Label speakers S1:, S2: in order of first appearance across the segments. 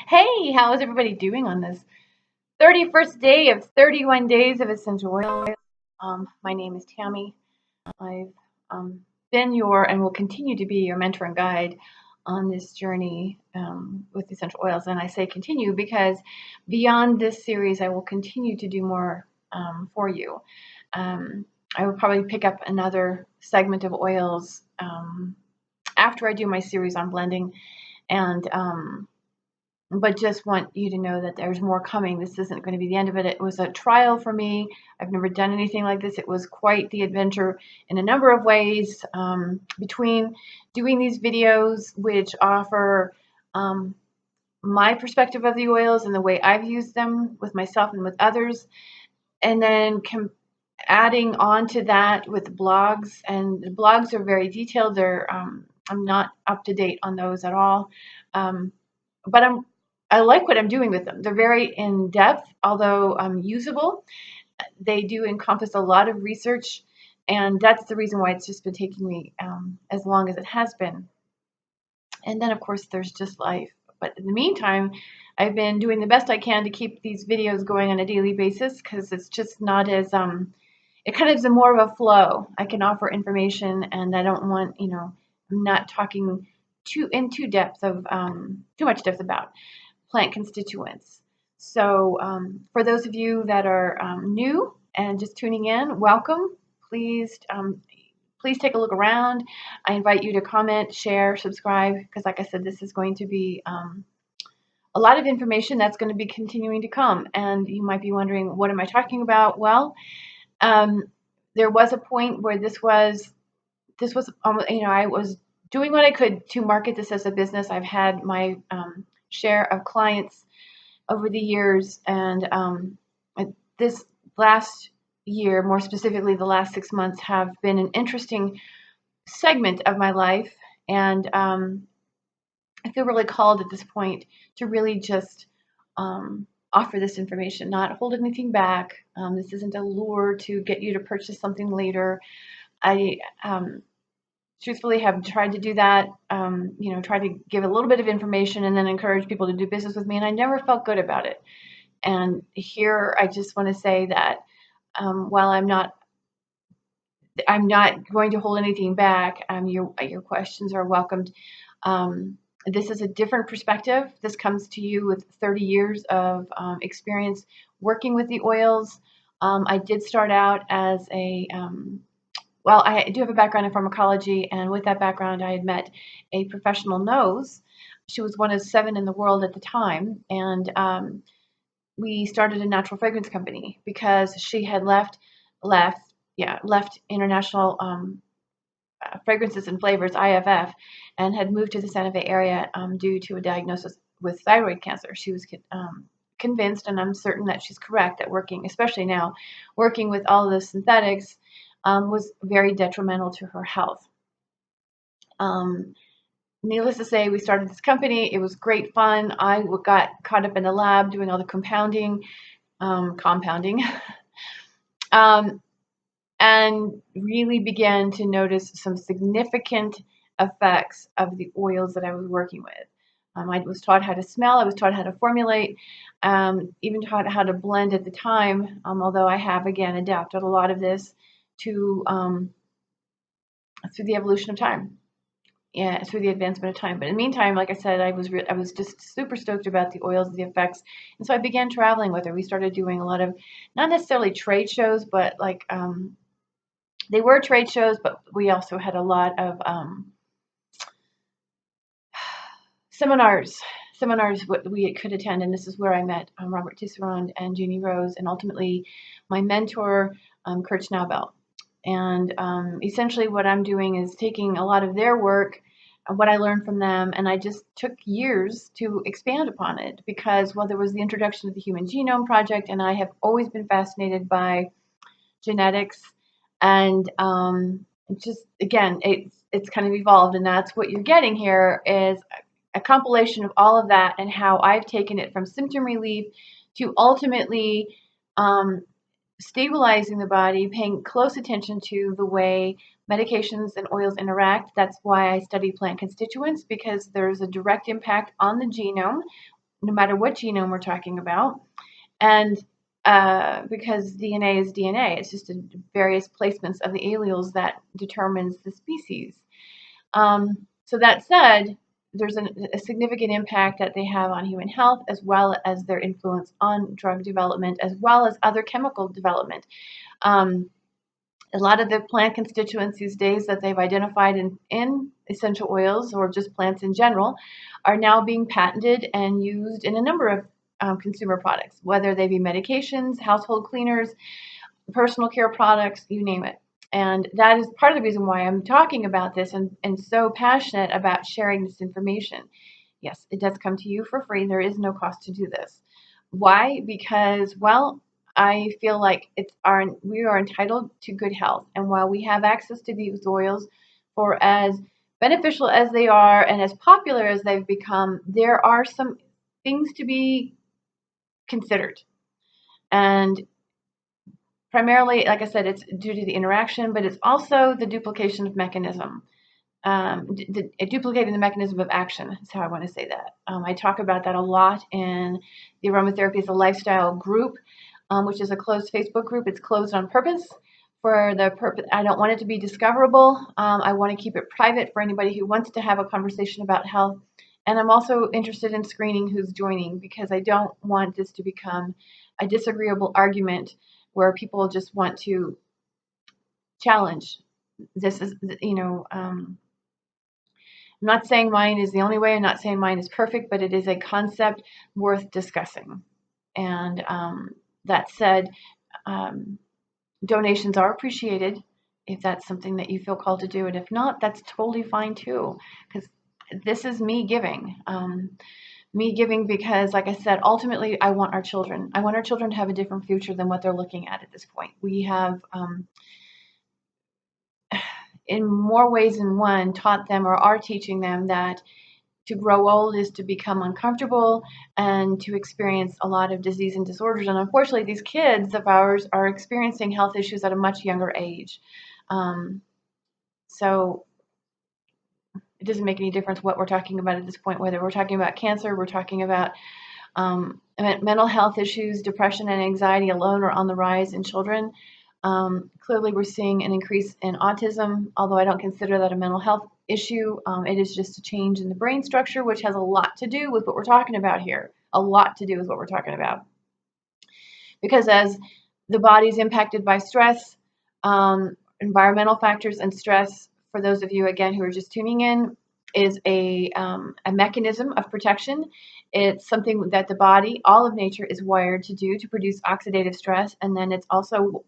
S1: Hey, how is everybody doing on this 31st day of 31 days of essential oils? My name is Tammy. I've been your and will continue to be your mentor and guide on this journey with essential oils. And I say continue because beyond this series, I will continue to do more for you. I will probably pick up another segment of oils after I do my series on blending and but just want you to know that there's more coming. This isn't going to be the end of it. It was a trial for me. I've never done anything like this. It was quite the adventure in a number of ways, between doing these videos, which offer my perspective of the oils and the way I've used them with myself and with others, and then adding on to that with blogs. And the blogs are very detailed. I'm not up to date on those at all. But I like what I'm doing with them. They're very in depth, although usable. They do encompass a lot of research, and that's the reason why it's just been taking me as long as it has been. And then, of course, there's just life. But in the meantime, I've been doing the best I can to keep these videos going on a daily basis because it's just not as it kind of is more of a flow. I can offer information, and I don't want, I'm not talking too depth of too much depth about plant constituents. So for those of you that are new and just tuning in, welcome. Please take a look around. I invite you to comment, share, subscribe, because like I said, this is going to be a lot of information that's going to be continuing to come. And you might be wondering, what am I talking about? Well, there was a point where this was, I was doing what I could to market this as a business. I've had my share of clients over the years, and this last year, more specifically the last 6 months, have been an interesting segment of my life, and I feel really called at this point to really just offer this information, not hold anything back. This isn't a lure to get you to purchase something later. I truthfully have tried to do that, try to give a little bit of information and then encourage people to do business with me, and I never felt good about it. And here I just want to say that while I'm not going to hold anything back, your questions are welcomed. This is a different perspective. This comes to you with 30 years of experience working with the oils. I did start out as well, I do have a background in pharmacology, and with that background, I had met a professional nose. She was one of 7 in the world at the time, and we started a natural fragrance company because she had left International Fragrances and Flavors (IFF) and had moved to the Santa Fe area due to a diagnosis with thyroid cancer. She was convinced, and I'm certain that she's correct, that especially now, working with all of the synthetics was very detrimental to her health. Needless to say, we started this company. It was great fun. I got caught up in the lab doing all the compounding, and really began to notice some significant effects of the oils that I was working with. I was taught how to smell. I was taught how to formulate, even taught how to blend at the time, although I have, again, adapted a lot of this to through the evolution of time. Yeah, through the advancement of time. But in the meantime, like I said, I was just super stoked about the oils and the effects, and so I began traveling with her. We started doing a lot of, not necessarily trade shows, but like they were trade shows, but we also had a lot of seminars we could attend, and this is where I met Robert Tisserand and Jeannie Rose, and ultimately my mentor, Kurt Schnaubel. And essentially what I'm doing is taking a lot of their work, what I learned from them, and I just took years to expand upon it because, well, there was the introduction of the Human Genome Project, and I have always been fascinated by genetics, and just, again, it's kind of evolved, and that's what you're getting here is a compilation of all of that and how I've taken it from symptom relief to ultimately stabilizing the body, paying close attention to the way medications and oils interact. That's why I study plant constituents, because there's a direct impact on the genome no matter what genome we're talking about. And because DNA is DNA, it's just various placements of the alleles that determines the species. So that said, there's a significant impact that they have on human health, as well as their influence on drug development, as well as other chemical development. A lot of the plant constituents these days that they've identified in essential oils, or just plants in general, are now being patented and used in a number of consumer products, whether they be medications, household cleaners, personal care products, you name it. And that is part of the reason why I'm talking about this and so passionate about sharing this information. Yes, it does come to you for free. There is no cost to do this. Why? Because, well, I feel like we are entitled to good health. And while we have access to these oils, for as beneficial as they are and as popular as they've become, there are some things to be considered. And primarily, like I said, it's due to the interaction, but it's also the duplication of mechanism. Duplicating the mechanism of action is how I want to say that. I talk about that a lot in the Aromatherapy as a Lifestyle group, which is a closed Facebook group. It's closed on purpose. For the purpose, I don't want it to be discoverable. I want to keep it private for anybody who wants to have a conversation about health. And I'm also interested in screening who's joining, because I don't want this to become a disagreeable argument where people just want to challenge. This is, I'm not saying mine is the only way. I'm not saying mine is perfect, but it is a concept worth discussing. And that said, donations are appreciated if that's something that you feel called to do. And if not, that's totally fine too, because this is me giving. Me giving because, like I said, ultimately I want our children. I want our children to have a different future than what they're looking at this point. We have, in more ways than one, taught them or are teaching them that to grow old is to become uncomfortable and to experience a lot of disease and disorders. And unfortunately, these kids of ours are experiencing health issues at a much younger age. So it doesn't make any difference what we're talking about at this point, whether we're talking about cancer, we're talking about mental health issues, depression and anxiety alone are on the rise in children. Clearly, we're seeing an increase in autism, although I don't consider that a mental health issue. It is just a change in the brain structure, which has a lot to do with what we're talking about here. A lot to do with what we're talking about. Because as the body is impacted by stress, environmental factors and stress, for those of you, again, who are just tuning in, is a mechanism of protection. It's something that the body, all of nature, is wired to do to produce oxidative stress, and then it's also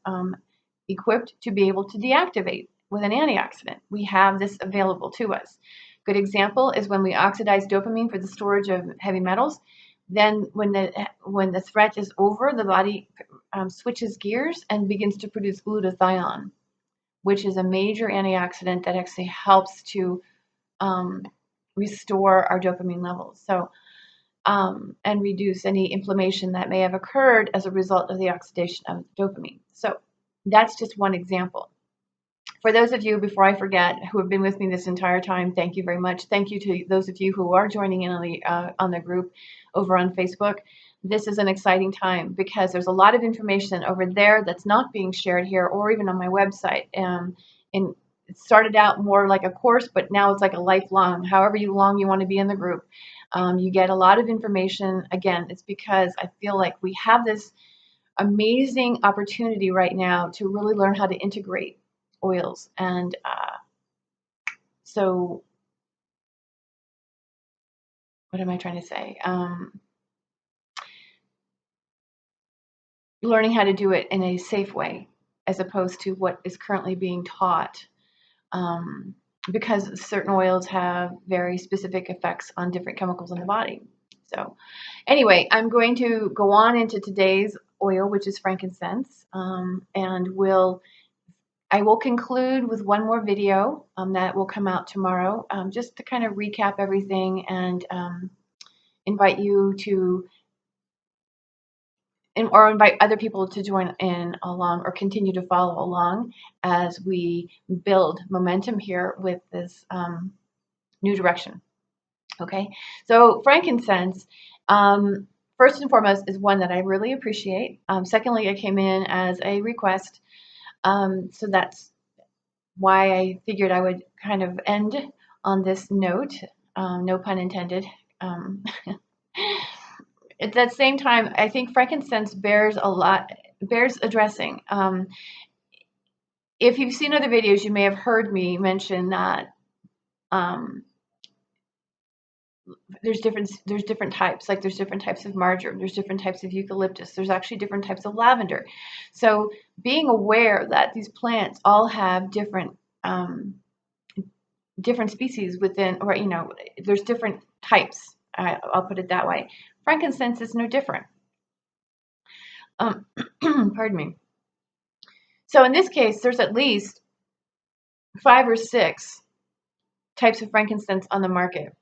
S1: equipped to be able to deactivate with an antioxidant. We have this available to us. Good example is when we oxidize dopamine for the storage of heavy metals. Then when the threat is over, the body switches gears and begins to produce glutathione, which is a major antioxidant that actually helps to restore our dopamine levels. So, and reduce any inflammation that may have occurred as a result of the oxidation of dopamine. So that's just one example. For those of you, before I forget, who have been with me this entire time, thank you very much. Thank you to those of you who are joining in on the group over on Facebook. This is an exciting time because there's a lot of information over there that's not being shared here or even on my website. And it started out more like a course, but now it's like a lifelong, however long you want to be in the group. You get a lot of information. Again, it's because I feel like we have this amazing opportunity right now to really learn how to integrate oils. And so what am I trying to say? Learning how to do it in a safe way as opposed to what is currently being taught, because certain oils have very specific effects on different chemicals in the body. So anyway, I'm going to go on into today's oil, which is frankincense, and I will conclude with one more video that will come out tomorrow, just to kind of recap everything and invite you to, or invite other people to join in along or continue to follow along as we build momentum here with this new direction. Okay, so frankincense First and foremost is one that I really appreciate. Secondly, it came in as a request. So that's why I figured I would kind of end on this note. No pun intended. Um, at that same time, I think frankincense bears addressing. If you've seen other videos, you may have heard me mention that um, there's different types. Like there's different types of marjoram, there's different types of eucalyptus, there's actually different types of lavender. So being aware that these plants all have different species within, or there's different types. I'll put it that way. Frankincense is no different. Pardon me. So in this case, there's at least 5 or 6 types of frankincense on the market.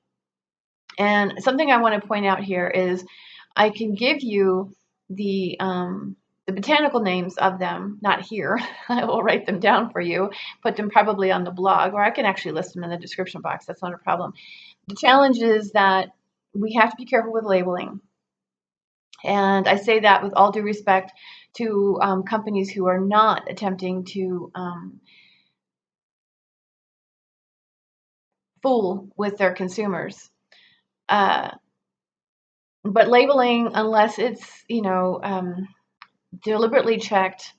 S1: And something I want to point out here is I can give you the botanical names of them, not here. I will write them down for you, put them probably on the blog, or I can actually list them in the description box. That's not a problem. The challenge is that we have to be careful with labeling. And I say that with all due respect to companies who are not attempting to fool with their consumers. But labeling, unless it's, deliberately checked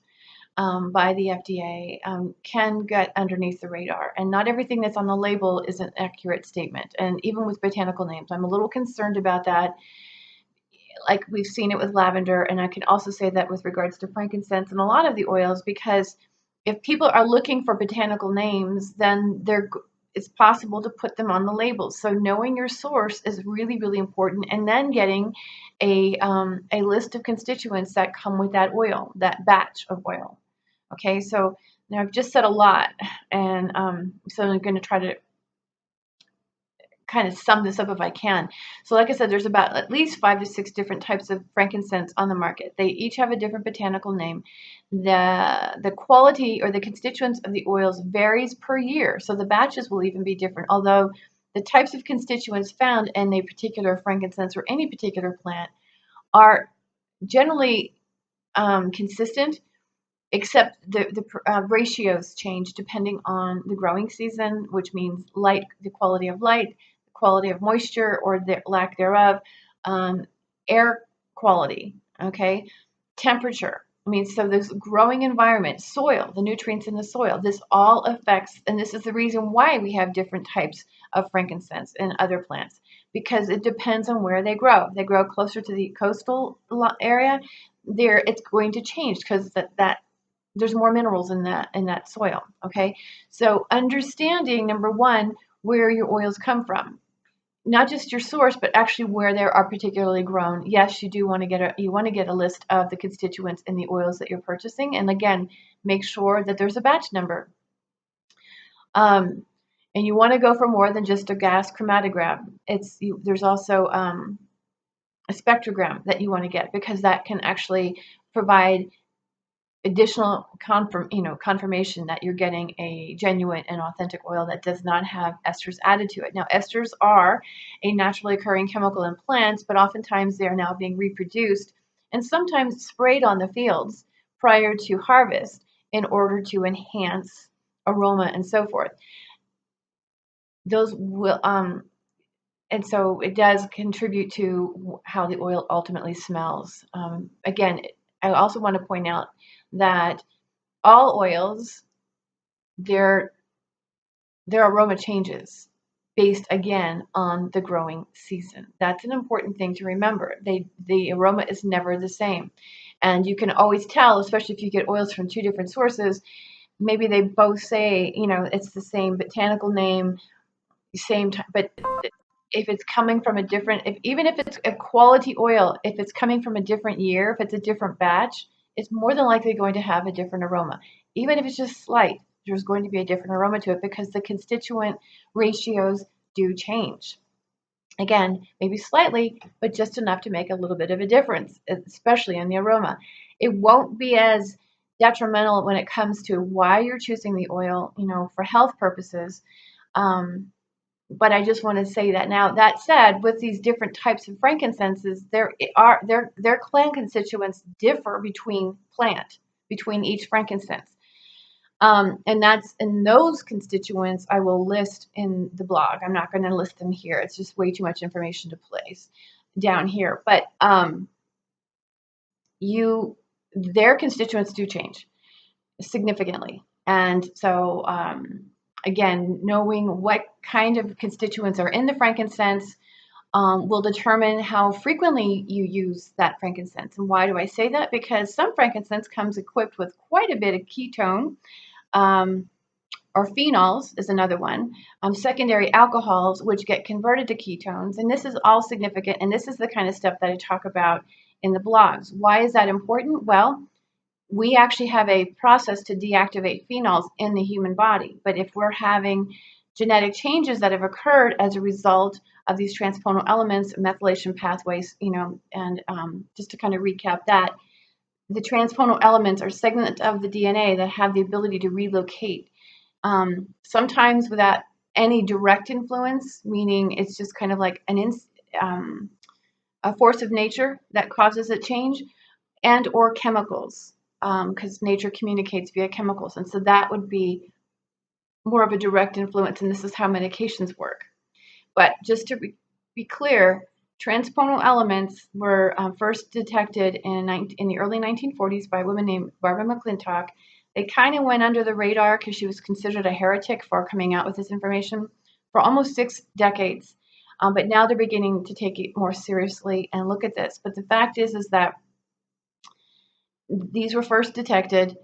S1: by the FDA, can get underneath the radar. And not everything that's on the label is an accurate statement. And even with botanical names, I'm a little concerned about that. Like we've seen it with lavender, and I can also say that with regards to frankincense and a lot of the oils, because if people are looking for botanical names, then it's possible to put them on the labels. So knowing your source is really, really important, and then getting a list of constituents that come with that oil, that batch of oil. Okay, so now I've just said a lot, and so I'm going to try to kind of sum this up if I can. So like I said, there's about at least 5 to 6 different types of frankincense on the market. They each have a different botanical name. The quality or the constituents of the oils varies per year, so the batches will even be different, although the types of constituents found in a particular frankincense or any particular plant are generally consistent, except the ratios change depending on the growing season, which means light, the quality of light, the quality of moisture or the lack thereof, air quality, okay, temperature. I mean, so this growing environment, soil, the nutrients in the soil, this all affects, and this is the reason why we have different types of frankincense and other plants, because it depends on where they grow. If they grow closer to the coastal area, it's going to change because that there's more minerals in that soil. Okay, so understanding, number one, where your oils come from, not just your source, but actually where they are particularly grown. Yes, you do want to get a list of the constituents in the oils that you're purchasing, and again, make sure that there's a batch number. And you want to go for more than just a gas chromatogram. There's also a spectrogram that you want to get, because that can actually provide additional confirmation that you're getting a genuine and authentic oil that does not have esters added to it. Now, esters are a naturally occurring chemical in plants, but oftentimes they are now being reproduced and sometimes sprayed on the fields prior to harvest in order to enhance aroma and so forth. Those will and so it does contribute to how the oil ultimately smells. Again, I also want to point out that all oils, their aroma changes based again on the growing season. That's an important thing to remember. The aroma is never the same, and you can always tell, especially if you get oils from 2 different sources. Maybe they both say it's the same botanical name, same time, but if it's coming from a different, even if it's a quality oil, if it's coming from a different year, if it's a different batch, it's more than likely going to have a different aroma. Even if it's just slight, there's going to be a different aroma to it, because the constituent ratios do change. Again, maybe slightly, but just enough to make a little bit of a difference, especially in the aroma. It won't be as detrimental when it comes to why you're choosing the oil, for health purposes. But I just want to say that now. That said, with these different types of frankincenses, their plant constituents differ between each frankincense. And that's in those constituents I will list in the blog. I'm not going to list them here. It's just way too much information to place down here. But their constituents do change significantly. And so, again, knowing what kind of constituents are in the frankincense will determine how frequently you use that frankincense. And why do I say that? Because some frankincense comes equipped with quite a bit of ketone, or phenols is another one, secondary alcohols, which get converted to ketones. And this is all significant. And this is the kind of stuff that I talk about in the blogs. Why is that important? Well, we actually have a process to deactivate phenols in the human body. But if we're having genetic changes that have occurred as a result of these transponal elements, methylation pathways, and just to kind of recap that, the transponal elements are segments of the DNA that have the ability to relocate, sometimes without any direct influence, meaning it's just kind of like a force of nature that causes a change, and or chemicals, because nature communicates via chemicals. And so that would be more of a direct influence, and this is how medications work. But just to be clear, transponal elements were first detected in the early 1940s by a woman named Barbara McClintock. They kind of went under the radar because she was considered a heretic for coming out with this information for almost 6 decades. But now they're beginning to take it more seriously and look at this. But the fact is that these were first detected.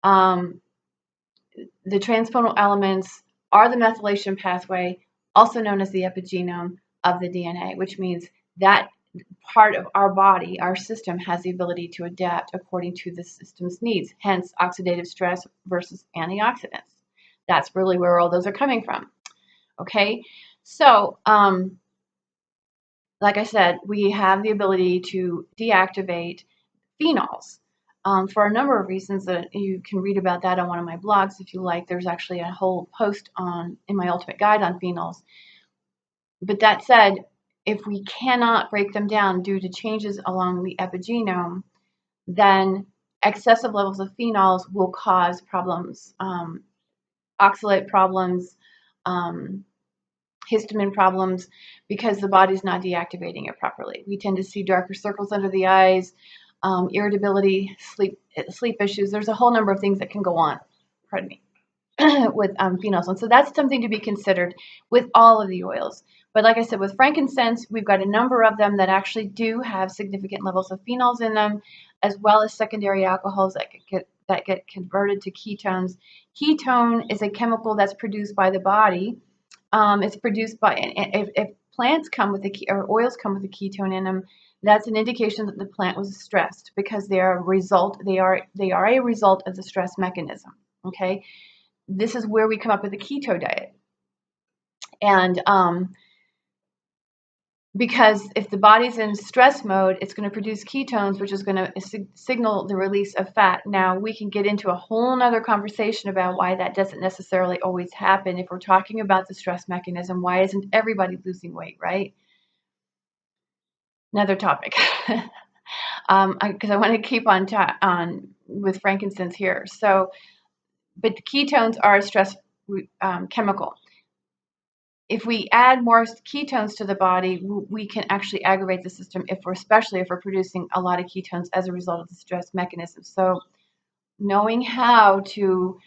S1: The transponal elements are the methylation pathway, also known as the epigenome of the DNA, which means that part of our body, our system, has the ability to adapt according to the system's needs, hence oxidative stress versus antioxidants. That's really where all those are coming from. Okay, so like I said, we have the ability to deactivate phenols for a number of reasons that you can read about that on one of my blogs if you like. There's actually a whole post in my ultimate guide on phenols. But that said, if we cannot break them down due to changes along the epigenome, then excessive levels of phenols will cause problems, oxalate problems, histamine problems, because the body's not deactivating it properly. We tend to see darker circles under the eyes, irritability, sleep issues. There's a whole number of things that can go on, pardon me, with phenols. And so that's something to be considered with all of the oils. But like I said, with frankincense, we've got a number of them that actually do have significant levels of phenols in them, as well as secondary alcohols that get converted to ketones. Ketone is a chemical that's produced by the body. It's produced by, if plants come with or oils come with a ketone in them, that's an indication that the plant was stressed, because they are a result of the stress mechanism. Okay, this is where we come up with the keto diet. And because if the body's in stress mode, it's going to produce ketones, which is going to signal the release of fat. Now, we can get into a whole nother conversation about why that doesn't necessarily always happen. If we're talking about the stress mechanism, why isn't everybody losing weight, right? Another topic. Because I want to keep on with frankincense here. So, but ketones are a stress chemical. If we add more ketones to the body, we can actually aggravate the system, especially if we're producing a lot of ketones as a result of the stress mechanism. So knowing how to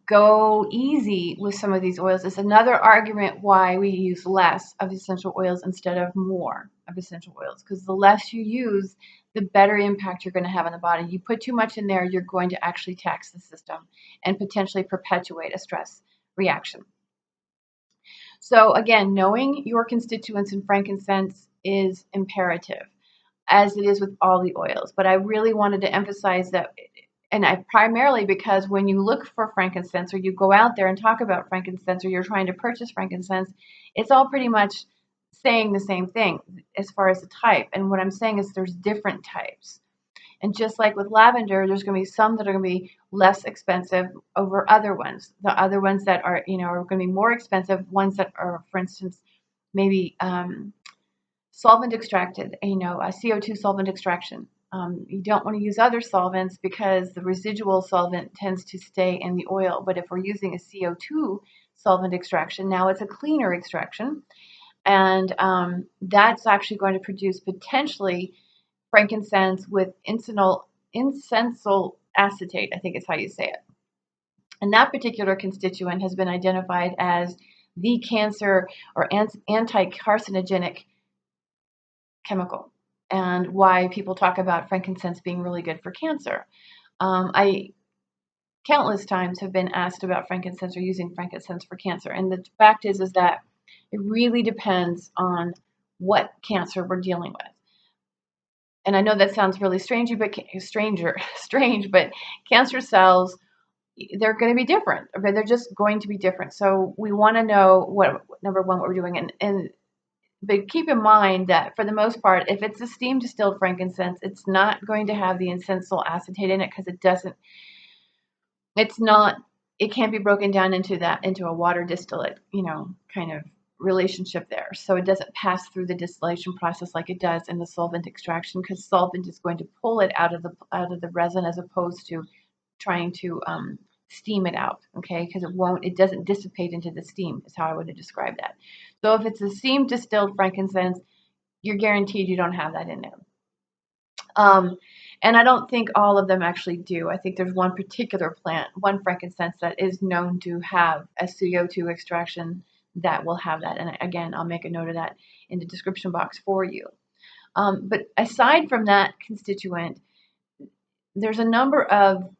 S1: go easy with some of these oils is another argument why we use less of essential oils instead of more of essential oils, because the less you use, the better impact you're going to have on the body. You put too much in there, you're going to actually tax the system and potentially perpetuate a stress reaction. So again, knowing your constituents in frankincense is imperative, as it is with all the oils. But I really wanted to emphasize that, and primarily because when you look for frankincense, or you go out there and talk about frankincense, or you're trying to purchase frankincense, it's all pretty much saying the same thing as far as the type. And what I'm saying is there's different types. And just like with lavender, there's going to be some that are going to be less expensive over other ones. The other ones that are, are going to be more expensive, ones that are, for instance, maybe solvent extracted, a CO2 solvent extraction. You don't want to use other solvents because the residual solvent tends to stay in the oil. But if we're using a CO2 solvent extraction, now it's a cleaner extraction. And that's actually going to produce potentially frankincense with incensyl acetate, I think is how you say it. And that particular constituent has been identified as the cancer or anti-carcinogenic chemical, and why people talk about frankincense being really good for cancer. I countless times have been asked about frankincense or using frankincense for cancer, and the fact is that it really depends on what cancer we're dealing with. And I know that sounds really strange, but cancer cells, they're going to be different. Okay, they're just going to be different. So we want to know what, number one, what we're doing, but keep in mind that for the most part, if it's a steam distilled frankincense, it's not going to have the incensyl acetate in it because it can't be broken down into a water distillate, kind of relationship there. So it doesn't pass through the distillation process like it does in the solvent extraction, because solvent is going to pull it out of the resin as opposed to trying to steam it out, okay? Because it doesn't dissipate into the steam, is how I would describe that. So if it's a steam distilled frankincense, you're guaranteed you don't have that in there. And I don't think all of them actually do. I think there's one particular plant, one frankincense, that is known to have a CO2 extraction that will have that. And again, I'll make a note of that in the description box for you. But aside from that constituent, there's a number of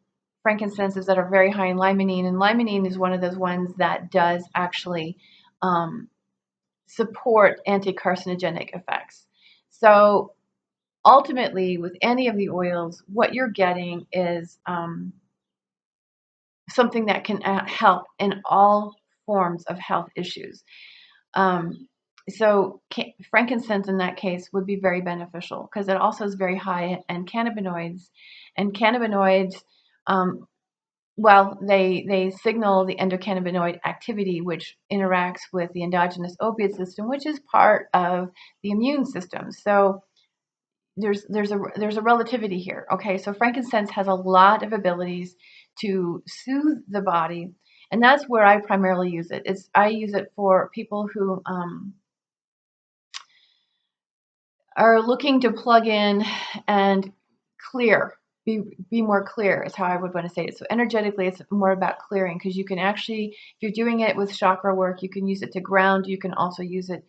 S1: frankincenses that are very high in limonene, and limonene is one of those ones that does actually support anti-carcinogenic effects. So ultimately, with any of the oils, what you're getting is something that can help in all forms of health issues. So frankincense in that case would be very beneficial because it also is very high in cannabinoids, and cannabinoids, they signal the endocannabinoid activity, which interacts with the endogenous opiate system, which is part of the immune system. So there's a relativity here. Okay, so frankincense has a lot of abilities to soothe the body, and that's where I primarily use it. I use it for people who are looking to plug in and clear, be more clear, is how I would want to say it. So energetically, it's more about clearing, because you can actually, if you're doing it with chakra work, you can use it to ground. You can also use it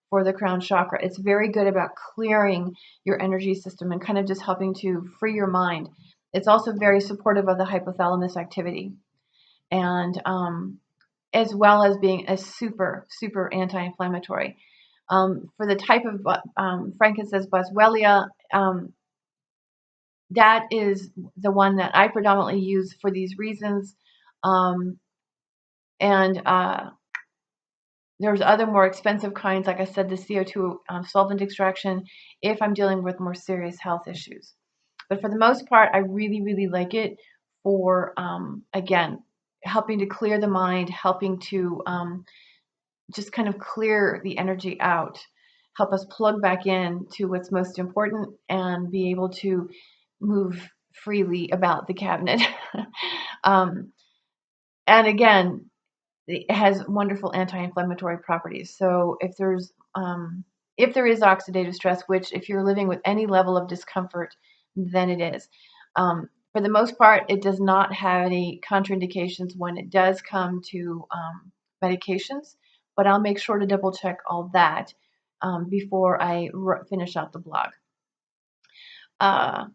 S1: for the crown chakra. It's very good about clearing your energy system and kind of just helping to free your mind. It's also very supportive of the hypothalamus activity, and as well as being a super, super anti-inflammatory. For the type of frankincense boswellia, that is the one that I predominantly use for these reasons. And there's other more expensive kinds, like I said, the CO2 solvent extraction, if I'm dealing with more serious health issues. But for the most part, I really, really like it for, again, helping to clear the mind, helping to just kind of clear the energy out, help us plug back in to what's most important, and be able to move freely about the cabinet. And again, it has wonderful anti-inflammatory properties. So if there is oxidative stress, which if you're living with any level of discomfort, then it is. For the most part, it does not have any contraindications when it does come to medications, but I'll make sure to double check all that before I finish out the blog. The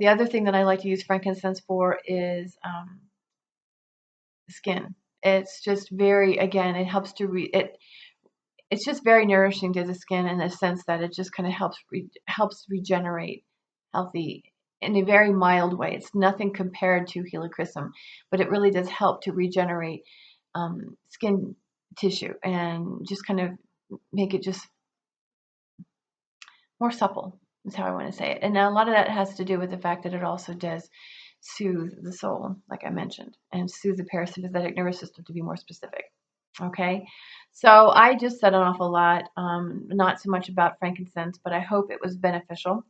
S1: other thing that I like to use frankincense for is skin. It's just very, again, it helps to it's just very nourishing to the skin, in the sense that it just kind of helps regenerate healthy in a very mild way. It's nothing compared to helichrysum, but it really does help to regenerate skin tissue and just kind of make it just more supple. That's how I want to say it. And now a lot of that has to do with the fact that it also does soothe the soul, like I mentioned, and soothe the parasympathetic nervous system, to be more specific. Okay, so I just said an awful lot, not so much about frankincense, but I hope it was beneficial.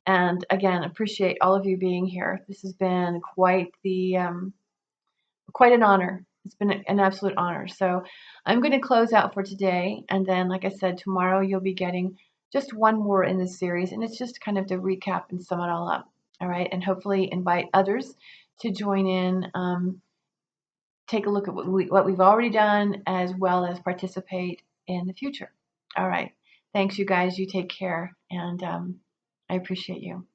S1: And again, appreciate all of you being here. This has been quite an honor. It's been an absolute honor. So I'm going to close out for today. And then, like I said, tomorrow you'll be getting just one more in this series. And it's just kind of to recap and sum it all up. All right. And hopefully invite others to join in, take a look at what we've already done, as well as participate in the future. All right. Thanks, you guys. You take care. And I appreciate you.